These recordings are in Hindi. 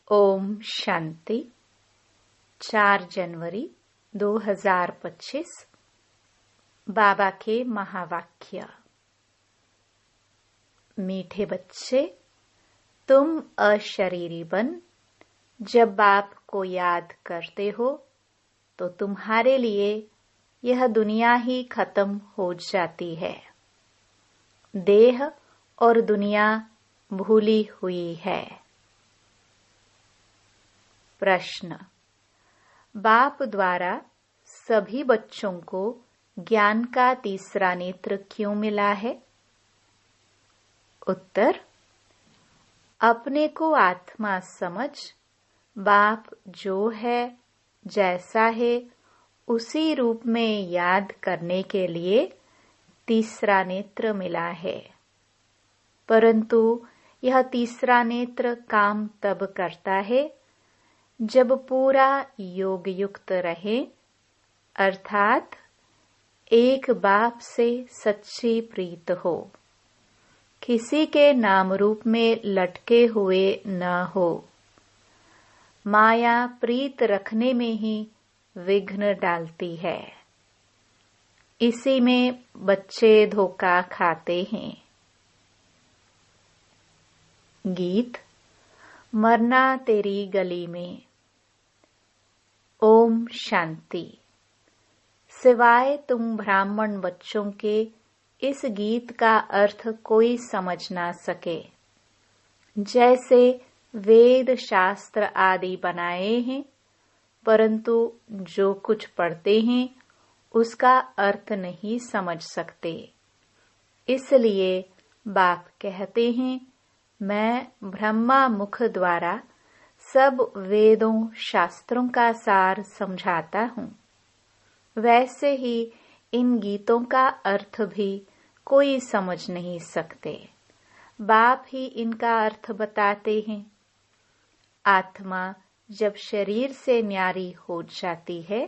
ओम शांति। 4 जनवरी 2025 बाबा के महावाक्य। मीठे बच्चे, तुम अशरीरी बन जब बाप को याद करते हो तो तुम्हारे लिए यह दुनिया ही खत्म हो जाती है। देह और दुनिया भूली हुई है। प्रश्न: बाप द्वारा सभी बच्चों को ज्ञान का तीसरा नेत्र क्यों मिला है? उत्तर: अपने को आत्मा समझ बाप जो है, जैसा है, उसी रूप में याद करने के लिए तीसरा नेत्र मिला है। परंतु यह तीसरा नेत्र काम तब करता है जब पूरा योग युक्त रहे, अर्थात एक बाप से सच्ची प्रीत हो, किसी के नाम रूप में लटके हुए न हो। माया प्रीत रखने में ही विघ्न डालती है। इसी में बच्चे धोखा खाते हैं। गीत मरना तेरी गली में। ओम शांति। सिवाय तुम ब्राह्मण बच्चों के इस गीत का अर्थ कोई समझ ना सके। जैसे वेद शास्त्र आदि बनाए हैं, परंतु जो कुछ पढ़ते हैं उसका अर्थ नहीं समझ सकते। इसलिए बाप कहते हैं, मैं ब्रह्मा मुख द्वारा सब वेदों शास्त्रों का सार समझाता हूँ। वैसे ही इन गीतों का अर्थ भी कोई समझ नहीं सकते। बाप ही इनका अर्थ बताते हैं। आत्मा जब शरीर से न्यारी हो जाती है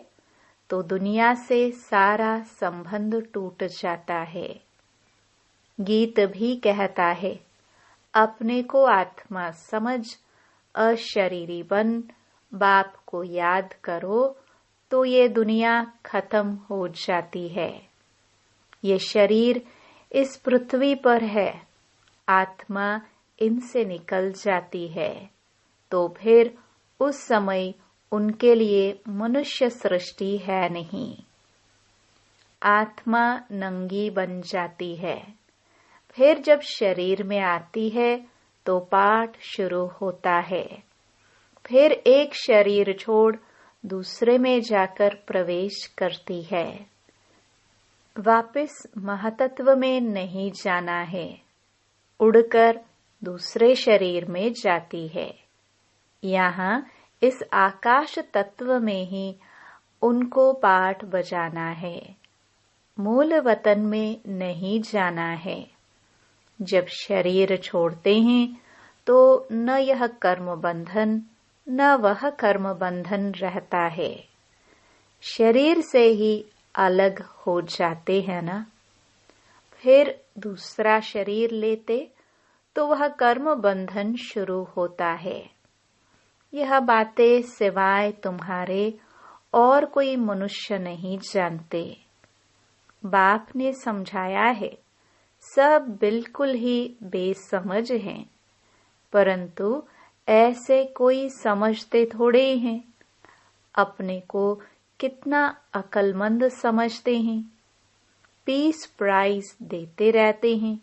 तो दुनिया से सारा संबंध टूट जाता है। गीत भी कहता है, अपने को आत्मा समझ अशरीरी बन बाप को याद करो तो ये दुनिया खत्म हो जाती है। ये शरीर इस पृथ्वी पर है, आत्मा इनसे निकल जाती है तो फिर उस समय उनके लिए मनुष्य सृष्टि है नहीं। आत्मा नंगी बन जाती है। फिर जब शरीर में आती है तो पाठ शुरू होता है। फिर एक शरीर छोड़ दूसरे में जाकर प्रवेश करती है। वापस महतत्व में नहीं जाना है, उड़कर दूसरे शरीर में जाती है। यहाँ इस आकाश तत्व में ही उनको पाठ बजाना है। मूल वतन में नहीं जाना है। जब शरीर छोड़ते हैं तो न यह कर्म बंधन न वह कर्म बंधन रहता है। शरीर से ही अलग हो जाते हैं ना। फिर दूसरा शरीर लेते तो वह कर्म बंधन शुरू होता है। यह बातें सिवाय तुम्हारे और कोई मनुष्य नहीं जानते। बाप ने समझाया है, सब बिल्कुल ही बेसमझ हैं, परंतु ऐसे कोई समझते थोड़े हैं। अपने को कितना अक्लमंद समझते हैं, पीस प्राइज देते रहते हैं।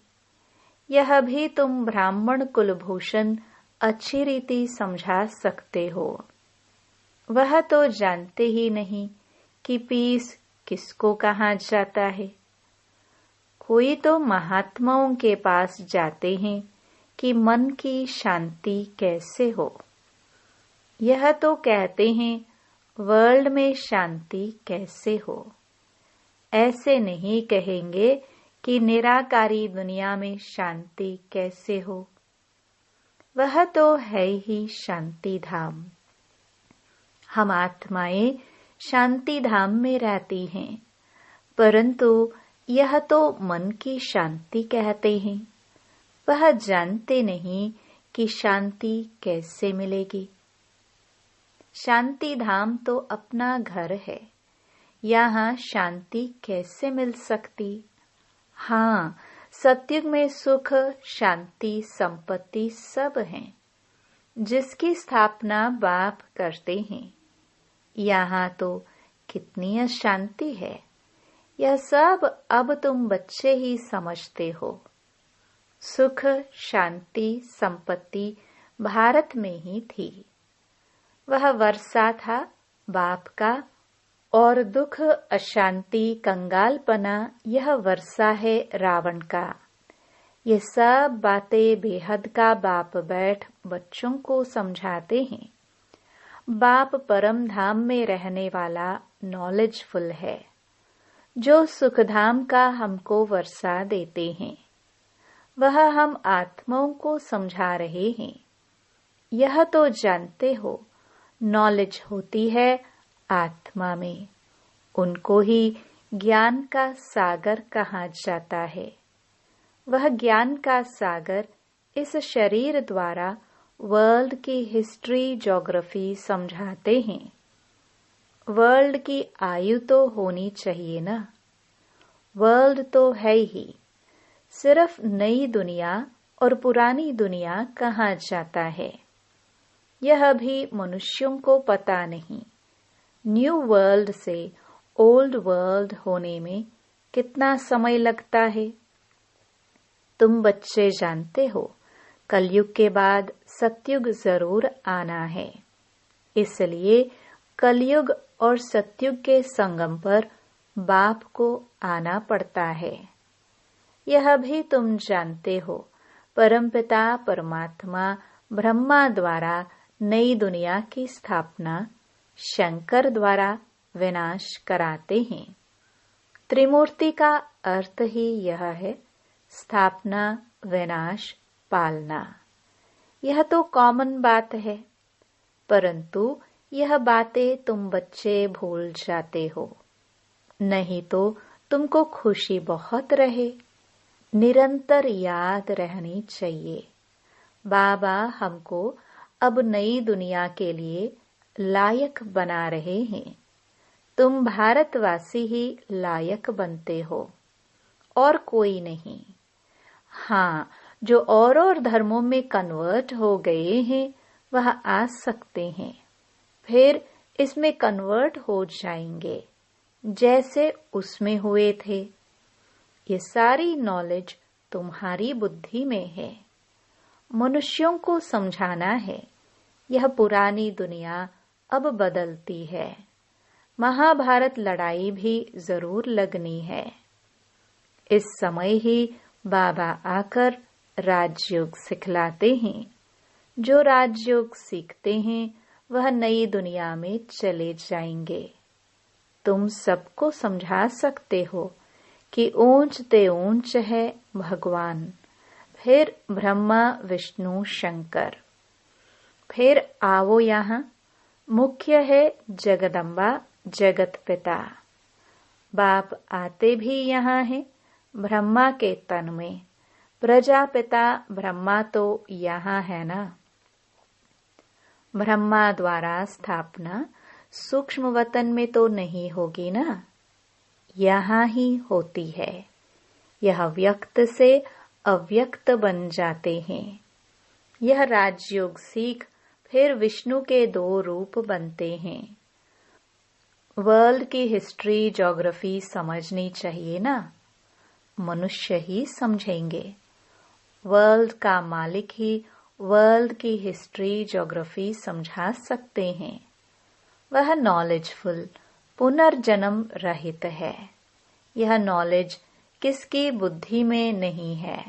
यह भी तुम ब्राह्मण कुलभूषण अच्छी रीति समझा सकते हो। वह तो जानते ही नहीं कि पीस किसको कहा जाता है। कोई तो महात्माओं के पास जाते हैं कि मन की शांति कैसे हो। यह तो कहते हैं वर्ल्ड में शांति कैसे हो। ऐसे नहीं कहेंगे कि निराकारी दुनिया में शांति कैसे हो। वह तो है ही शांति धाम। हम आत्माएं शांति धाम में रहती हैं, परंतु यह तो मन की शांति कहते हैं। वह जानते नहीं कि शांति कैसे मिलेगी। शांति धाम तो अपना घर है। यहाँ शांति कैसे मिल सकती? हाँ, सतयुग में सुख, शांति, संपत्ति सब हैं, जिसकी स्थापना बाप करते हैं। यहाँ तो कितनी अशांति है, यह सब अब तुम बच्चे ही समझते हो। सुख, शांति, संपत्ति भारत में ही थी। वह वर्षा था बाप का, और दुख, अशांति, कंगालपना यह वर्षा है रावण का। ये सब बातें बेहद का बाप बैठ बच्चों को समझाते हैं। बाप परम धाम में रहने वाला नॉलेजफुल है, जो सुखधाम का हमको वर्षा देते हैं। वह हम आत्माओं को समझा रहे हैं। यह तो जानते हो, नॉलेज होती है आत्मा में, उनको ही ज्ञान का सागर कहा जाता है। वह ज्ञान का सागर इस शरीर द्वारा वर्ल्ड की हिस्ट्री, ज्योग्राफी समझाते हैं। वर्ल्ड की आयु तो होनी चाहिए ना। वर्ल्ड तो है ही, सिर्फ नई दुनिया और पुरानी दुनिया कहा जाता है। यह भी मनुष्यों को पता नहीं। न्यू वर्ल्ड से ओल्ड वर्ल्ड होने में कितना समय लगता है। तुम बच्चे जानते हो, कलयुग के बाद सतयुग जरूर आना है। इसलिए कलयुग और सतयुग के संगम पर बाप को आना पड़ता है। यह भी तुम जानते हो, परमपिता परमात्मा ब्रह्मा द्वारा नई दुनिया की स्थापना शंकर द्वारा विनाश कराते हैं। त्रिमूर्ति का अर्थ ही यह है, स्थापना, विनाश, पालना। यह तो कॉमन बात है, परंतु यह बातें तुम बच्चे भूल जाते हो। नहीं तो तुमको खुशी बहुत रहे। निरंतर याद रहनी चाहिए, बाबा हमको अब नई दुनिया के लिए लायक बना रहे हैं। तुम भारतवासी ही लायक बनते हो, और कोई नहीं। हाँ, जो और धर्मों में कन्वर्ट हो गए हैं वह आ सकते हैं, फिर इसमें कन्वर्ट हो जाएंगे जैसे उसमें हुए थे। ये सारी नॉलेज तुम्हारी बुद्धि में है। मनुष्यों को समझाना है, यह पुरानी दुनिया अब बदलती है। महाभारत लड़ाई भी जरूर लगनी है। इस समय ही बाबा आकर राजयोग सिखलाते हैं। जो राजयोग सीखते हैं वह नई दुनिया में चले जाएंगे। तुम सबको समझा सकते हो कि ऊंच ते ऊंच है भगवान, फिर ब्रह्मा, विष्णु, शंकर। फिर आओ यहाँ, मुख्य है जगदम्बा, जगत पिता। बाप आते भी यहाँ हैं, ब्रह्मा के तन में। प्रजापिता ब्रह्मा तो यहाँ है ना। ब्रह्मा द्वारा स्थापना सूक्ष्म वतन में तो नहीं होगी ना, यहाँ ही होती है। यह व्यक्त से अव्यक्त बन जाते हैं। यह राजयोग सीख फिर विष्णु के 2 रूप बनते हैं। वर्ल्ड की हिस्ट्री, ज्योग्राफी समझनी चाहिए ना। मनुष्य ही समझेंगे। वर्ल्ड का मालिक ही वर्ल्ड की हिस्ट्री, ज्योग्राफी समझा सकते हैं। वह नॉलेजफुल, पुनर्जन्म रहित है। यह नॉलेज किसकी बुद्धि में नहीं है,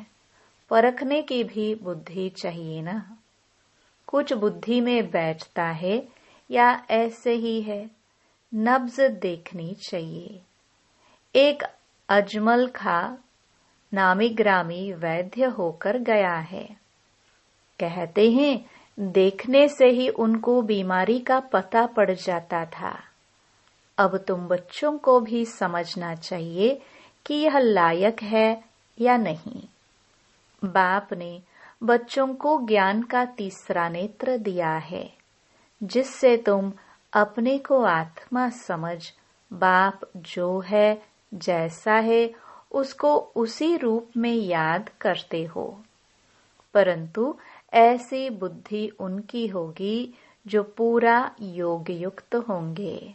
परखने की भी बुद्धि चाहिए ना। कुछ बुद्धि में बैठता है या ऐसे ही है, नब्ज देखनी चाहिए। एक अजमल खा नामी ग्रामी वैद्य होकर गया है। कहते हैं देखने से ही उनको बीमारी का पता पड़ जाता था। अब तुम बच्चों को भी समझना चाहिए कि यह लायक है या नहीं। बाप ने बच्चों को ज्ञान का तीसरा नेत्र दिया है, जिससे तुम अपने को आत्मा समझ बाप जो है जैसा है उसको उसी रूप में याद करते हो। परंतु ऐसी बुद्धि उनकी होगी जो पूरा योग युक्त होंगे,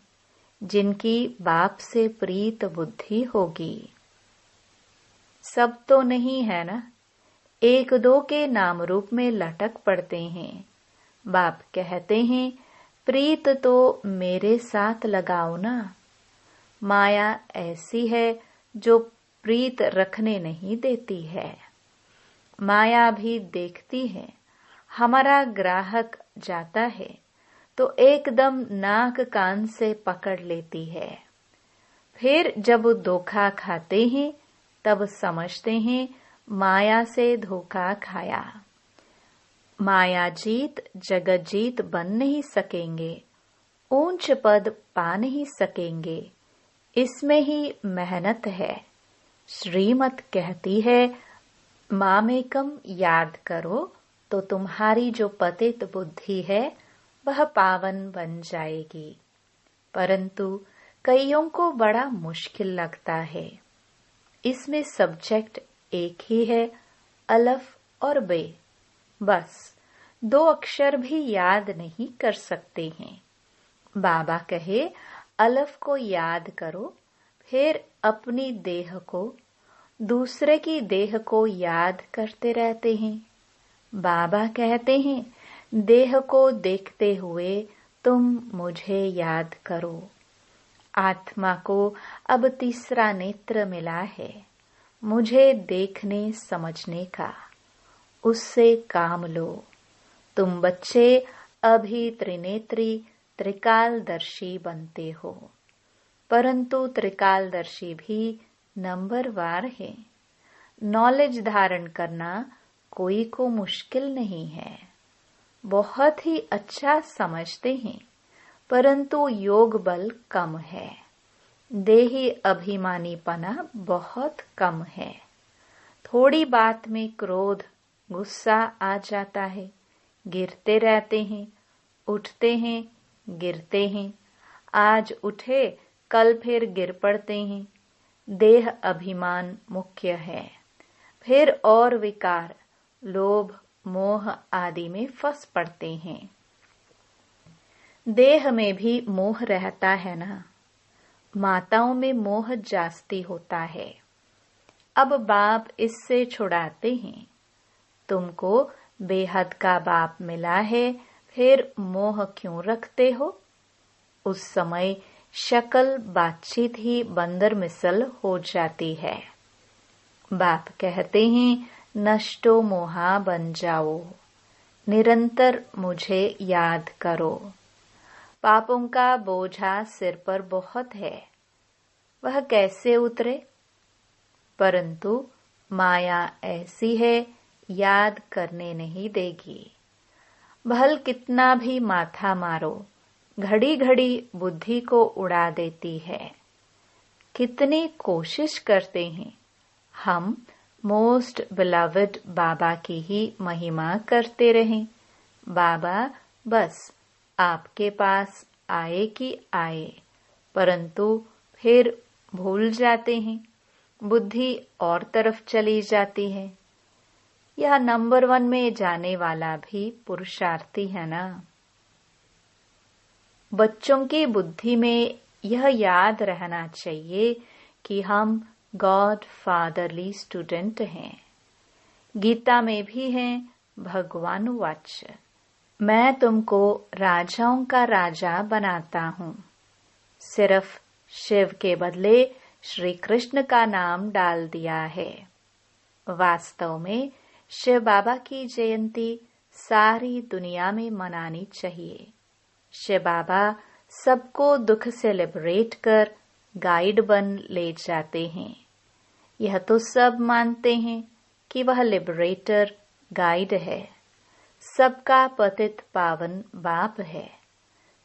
जिनकी बाप से प्रीत बुद्धि होगी। सब तो नहीं है ना, एक दो के नाम रूप में लटक पड़ते हैं। बाप कहते हैं प्रीत तो मेरे साथ लगाओ ना। माया ऐसी है जो प्रीत रखने नहीं देती है। माया भी देखती है, हमारा ग्राहक जाता है तो एकदम नाक कान से पकड़ लेती है। फिर जब धोखा खाते हैं तब समझते हैं माया से धोखा खाया। माया जीत जगत जीत बन नहीं सकेंगे, ऊंच पद पा नहीं सकेंगे, इसमें ही मेहनत है। श्रीमत कहती है मामेकम याद करो तो तुम्हारी जो पतित बुद्धि है वह पावन बन जाएगी। परंतु कईयों को बड़ा मुश्किल लगता है। इसमें सब्जेक्ट एक ही है, अलफ और बे। बस दो अक्षर भी याद नहीं कर सकते हैं। बाबा कहे अलफ को याद करो, फिर अपनी देह को, दूसरे की देह को याद करते रहते हैं। बाबा कहते हैं देह को देखते हुए तुम मुझे याद करो। आत्मा को अब तीसरा नेत्र मिला है, मुझे देखने समझने का। उससे काम लो। तुम बच्चे अभी त्रिनेत्री त्रिकालदर्शी बनते हो, परंतु त्रिकालदर्शी भी नंबरवार है। नॉलेज धारण करना कोई को मुश्किल नहीं है। बहुत ही अच्छा समझते हैं, परंतु योग बल कम है। देही अभिमानीपना बहुत कम है। थोड़ी बात में क्रोध गुस्सा आ जाता है, गिरते रहते हैं, उठते हैं, गिरते हैं। आज उठे कल फिर गिर पड़ते हैं। देह अभिमान मुख्य है। फिर और विकार लोभ मोह आदि में फंस पड़ते हैं। देह में भी मोह रहता है ना। माताओं में मोह जास्ती होता है। अब बाप इससे छुड़ाते हैं। तुमको बेहद का बाप मिला है, फिर मोह क्यों रखते हो? उस समय शक्ल बातचीत ही बंदर मिसल हो जाती है। बाप कहते हैं नष्टो मोहा बन जाओ, निरंतर मुझे याद करो। पापों का बोझा सिर पर बहुत है, वह कैसे उतरे? परंतु माया ऐसी है, याद करने नहीं देगी। भल कितना भी माथा मारो, घड़ी घड़ी बुद्धि को उड़ा देती है। कितनी कोशिश करते हैं हम मोस्ट बिलवड बाबा की ही महिमा करते रहें। बाबा बस आपके पास आए कि आए, परंतु फिर भूल जाते हैं, बुद्धि और तरफ चली जाती है। यह नंबर 1 में जाने वाला भी पुरुषार्थी है ना। बच्चों की बुद्धि में यह याद रहना चाहिए कि हम गॉड फादरली स्टूडेंट हैं। गीता में भी हैं भगवान वाच्य, मैं तुमको राजाओं का राजा बनाता हूँ। सिर्फ शिव के बदले श्री कृष्ण का नाम डाल दिया है। वास्तव में शिव बाबा की जयंती सारी दुनिया में मनानी चाहिए। शिव बाबा सबको दुख से लिबरेट कर गाइड बन ले जाते हैं। यह तो सब मानते हैं कि वह लिबरेटर गाइड है। सबका पतित पावन बाप है।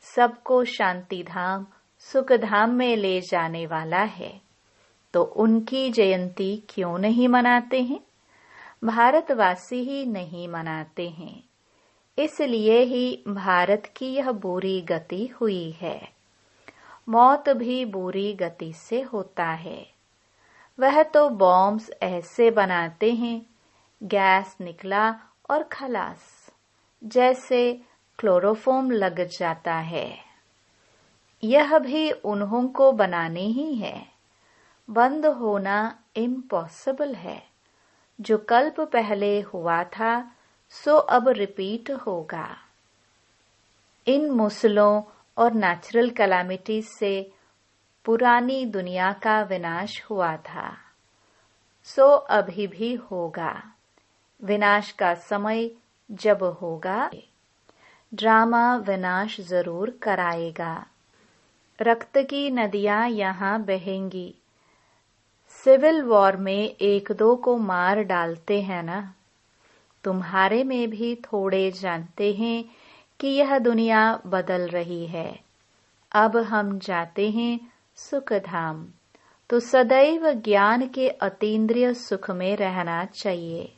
सबको शांति धाम सुख धाम में ले जाने वाला है। तो उनकी जयंती क्यों नहीं मनाते हैं? भारतवासी ही नहीं मनाते हैं। इसलिए ही भारत की यह बुरी गति हुई है। मौत भी बुरी गति से होता है। वह तो बॉम्ब्स ऐसे बनाते हैं, गैस निकला और खलास, जैसे क्लोरोफॉर्म लग जाता है। यह भी उन्हों को बनाने ही है। बंद होना इम्पॉसिबल है। जो कल्प पहले हुआ था सो अब रिपीट होगा। इन मुसलों और नेचुरल कैलामिटीज से पुरानी दुनिया का विनाश हुआ था, सो अभी भी होगा। विनाश का समय जब होगा, ड्रामा विनाश जरूर कराएगा। रक्त की नदियां यहाँ बहेंगी। सिविल वॉर में एक दो को मार डालते हैं ना। तुम्हारे में भी थोड़े जानते हैं कि यह दुनिया बदल रही है। अब हम जाते हैं सुखधाम, तो सदैव ज्ञान के अतीन्द्रिय सुख में रहना चाहिए।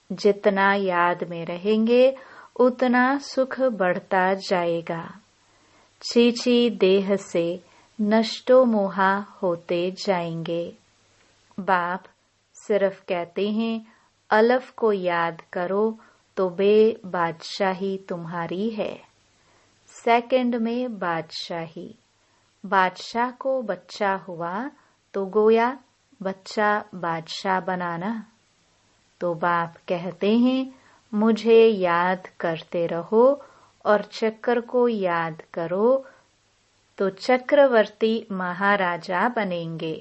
जितना याद में रहेंगे उतना सुख बढ़ता जाएगा। चीची देह से नष्टो मोहा होते जाएंगे। बाप सिर्फ कहते हैं अलफ को याद करो तो बे बादशाही तुम्हारी है। सेकंड में बादशाही। बादशाह को बच्चा हुआ तो गोया बच्चा बादशाह बनाना। तो बाप कहते हैं मुझे याद करते रहो और चक्र को याद करो तो चक्रवर्ती महाराजा बनेंगे।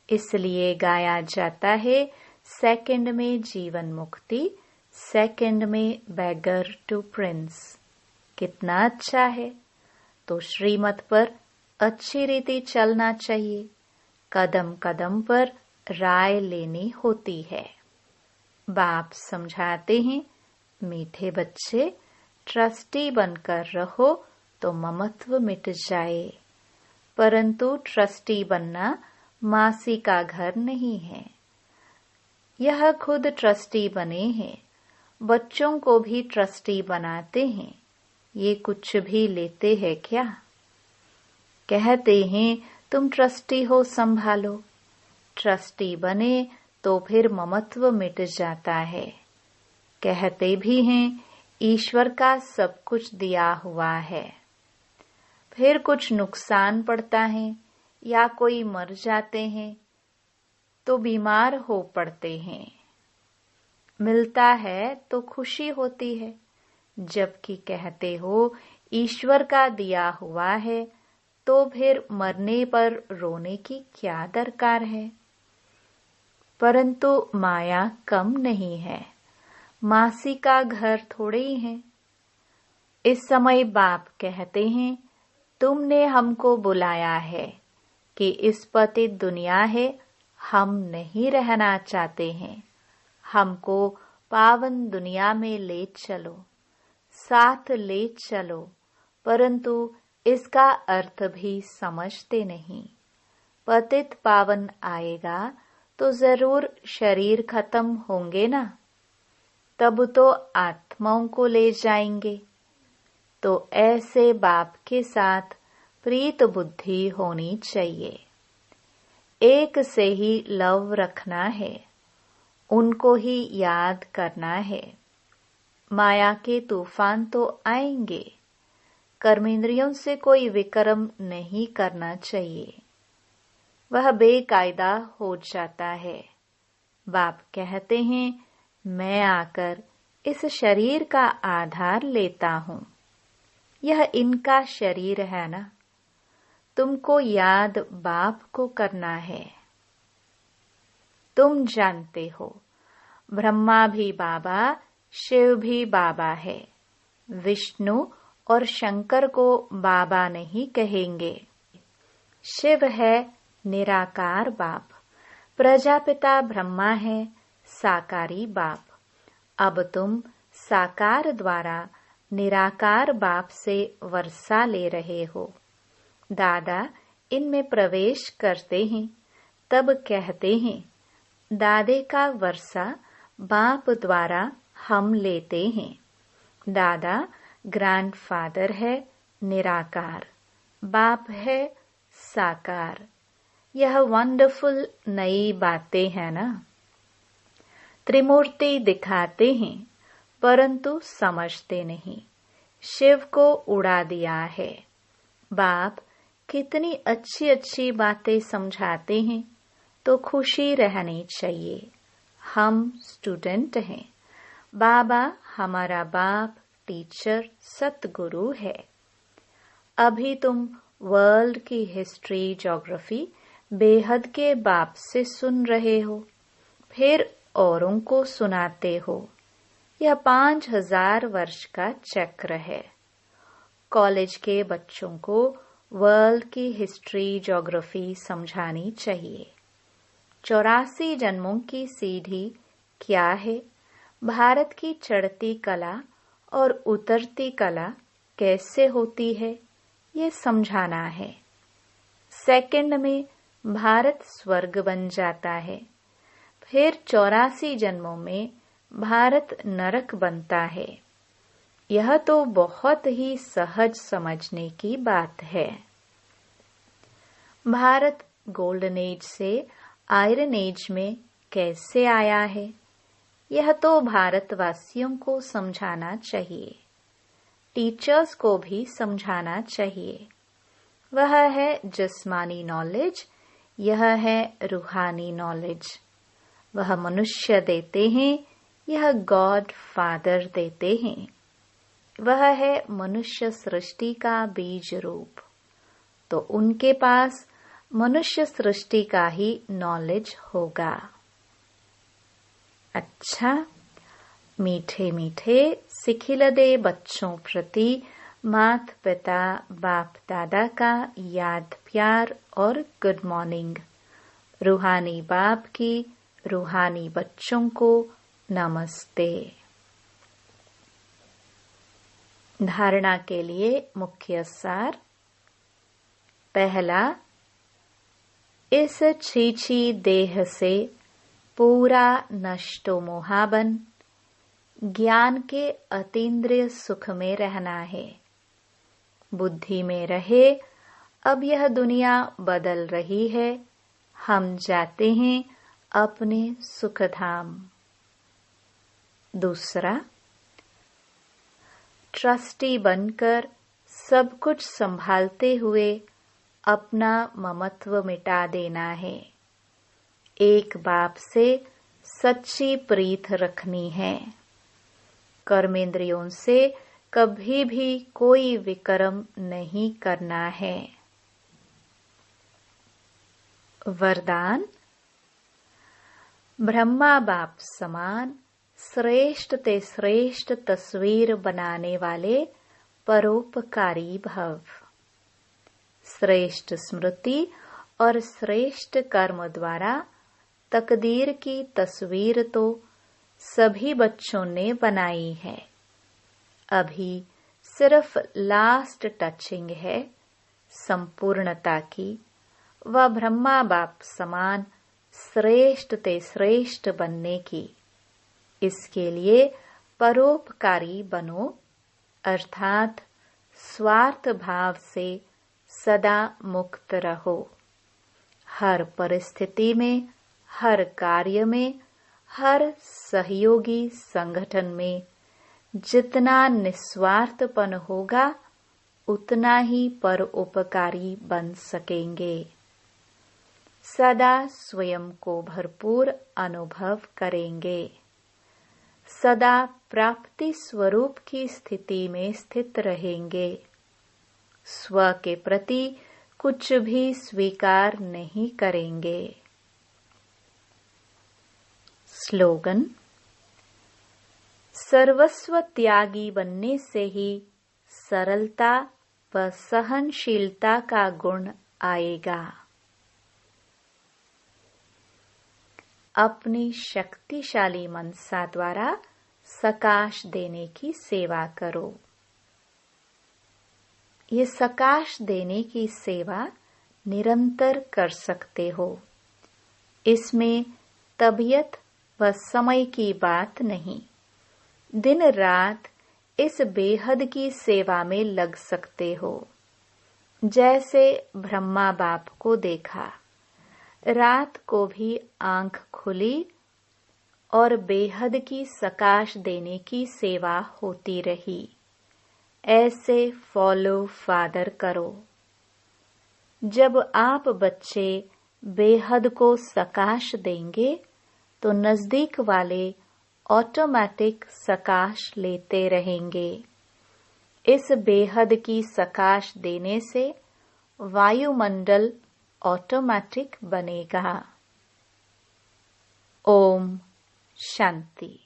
इसलिए गाया जाता है सेकंड में जीवन मुक्ति, सेकंड में बेगर टू प्रिंस। कितना अच्छा है। तो श्रीमत पर अच्छी रीति चलना चाहिए। कदम कदम पर राय लेनी होती है। बाप समझाते हैं मीठे बच्चे, ट्रस्टी बनकर रहो तो ममत्व मिट जाए। परंतु ट्रस्टी बनना मासी का घर नहीं है। यह खुद ट्रस्टी बने हैं, बच्चों को भी ट्रस्टी बनाते हैं। ये कुछ भी लेते हैं क्या? कहते हैं तुम ट्रस्टी हो, संभालो। ट्रस्टी बने तो फिर ममत्व मिट जाता है। कहते भी हैं ईश्वर का सब कुछ दिया हुआ है। फिर कुछ नुकसान पड़ता है या कोई मर जाते हैं तो बीमार हो पड़ते हैं। मिलता है तो खुशी होती है, जबकि कहते हो ईश्वर का दिया हुआ है तो फिर मरने पर रोने की क्या दरकार है। परंतु माया कम नहीं है। मासी का घर थोड़े ही है। इस समय बाप कहते हैं तुमने हमको बुलाया है कि इस पतित दुनिया है, हम नहीं रहना चाहते हैं। हमको पावन दुनिया में ले चलो, साथ ले चलो। परंतु इसका अर्थ भी समझते नहीं। पतित पावन आएगा तो जरूर शरीर खत्म होंगे ना, तब तो आत्माओं को ले जाएंगे। तो ऐसे बाप के साथ प्रीत बुद्धि होनी चाहिए। एक से ही लव रखना है, उनको ही याद करना है। माया के तूफान तो आएंगे। कर्मेंद्रियों से कोई विक्रम नहीं करना चाहिए, वह बेकायदा हो जाता है। बाप कहते हैं मैं आकर इस शरीर का आधार लेता हूँ। यह इनका शरीर है ना। तुमको याद बाप को करना है। तुम जानते हो ब्रह्मा भी बाबा, शिव भी बाबा है। विष्णु और शंकर को बाबा नहीं कहेंगे। शिव है निराकार बाप, प्रजापिता ब्रह्मा है साकारी बाप। अब तुम साकार द्वारा निराकार बाप से वर्षा ले रहे हो। दादा इनमें प्रवेश करते हैं, तब कहते हैं दादे का वर्षा बाप द्वारा हम लेते हैं। दादा ग्रैंडफादर है निराकार, बाप है साकार। यह वंडरफुल नई बातें हैं ना। त्रिमूर्ति दिखाते हैं परंतु समझते नहीं। शिव को उड़ा दिया है। बाप कितनी अच्छी अच्छी बातें समझाते हैं, तो खुशी रहनी चाहिए। हम स्टूडेंट हैं। बाबा हमारा बाप, टीचर, सतगुरु है। अभी तुम वर्ल्ड की हिस्ट्री, ज्योग्राफी बेहद के बाप से सुन रहे हो, फिर औरों को सुनाते हो। यह 5000 वर्ष का चक्र है। कॉलेज के बच्चों को वर्ल्ड की हिस्ट्री, ज्योग्राफी समझानी चाहिए। 84 जन्मों की सीढ़ी क्या है, भारत की चढ़ती कला और उतरती कला कैसे होती है, ये समझाना है। सेकंड में भारत स्वर्ग बन जाता है, फिर 84 जन्मों में भारत नरक बनता है। यह तो बहुत ही सहज समझने की बात है। भारत गोल्डन एज से आयरन एज में कैसे आया है, यह तो भारतवासियों को समझाना चाहिए। टीचर्स को भी समझाना चाहिए। वह है जिस्मानी नॉलेज, यह है रूहानी नॉलेज। वह मनुष्य देते हैं, यह गॉड फादर देते हैं। वह है मनुष्य सृष्टि का बीज रूप, तो उनके पास मनुष्य सृष्टि का ही नॉलेज होगा। अच्छा, मीठे मीठे सिखिलदे बच्चों प्रति माता पिता बाप दादा का याद प्यार और गुड मॉर्निंग। रूहानी बाप की रूहानी बच्चों को नमस्ते। धारणा के लिए मुख्य सार। पहला, इस छीछी देह से पूरा नष्टो मोहाबन ज्ञान के अतीन्द्रिय सुख में रहना है। बुद्धि में रहे, अब यह दुनिया बदल रही है, हम जाते हैं अपने सुखधाम। दूसरा, ट्रस्टी बनकर सब कुछ संभालते हुए अपना ममत्व मिटा देना है। एक बाप से सच्ची प्रीत रखनी है। कर्मेंद्रियों से कभी भी कोई विकर्म नहीं करना है। वरदान। ब्रह्मा बाप समान श्रेष्ठ ते श्रेष्ठ तस्वीर बनाने वाले परोपकारी भव। श्रेष्ठ स्मृति और श्रेष्ठ कर्म द्वारा तकदीर की तस्वीर तो सभी बच्चों ने बनाई है। अभी सिर्फ लास्ट टचिंग है संपूर्णता की। वह ब्रह्मा बाप समान श्रेष्ठ ते श्रेष्ठ बनने की। इसके लिए परोपकारी बनो, अर्थात स्वार्थ भाव से सदा मुक्त रहो। हर परिस्थिति में, हर कार्य में, हर सहयोगी संगठन में जितना निस्वार्थपन होगा उतना ही परोपकारी बन सकेंगे। सदा स्वयं को भरपूर अनुभव करेंगे। सदा प्राप्ति स्वरूप की स्थिति में स्थित रहेंगे। स्व के प्रति कुछ भी स्वीकार नहीं करेंगे। स्लोगन। सर्वस्व त्यागी बनने से ही सरलता व सहनशीलता का गुण आएगा। अपनी शक्तिशाली मनसा द्वारा सकाश देने की सेवा करो। ये सकाश देने की सेवा निरंतर कर सकते हो। इसमें तबीयत व समय की बात नहीं। दिन रात इस बेहद की सेवा में लग सकते हो। जैसे ब्रह्मा बाप को देखा, रात को भी आंख खुली और बेहद की सकाश देने की सेवा होती रही। ऐसे फॉलो फादर करो। जब आप बच्चे बेहद को सकाश देंगे तो नजदीक वाले ऑटोमेटिक सकाश लेते रहेंगे। इस बेहद की सकाश देने से वायुमंडल ऑटोमेटिक बनेगा। ओम शांति।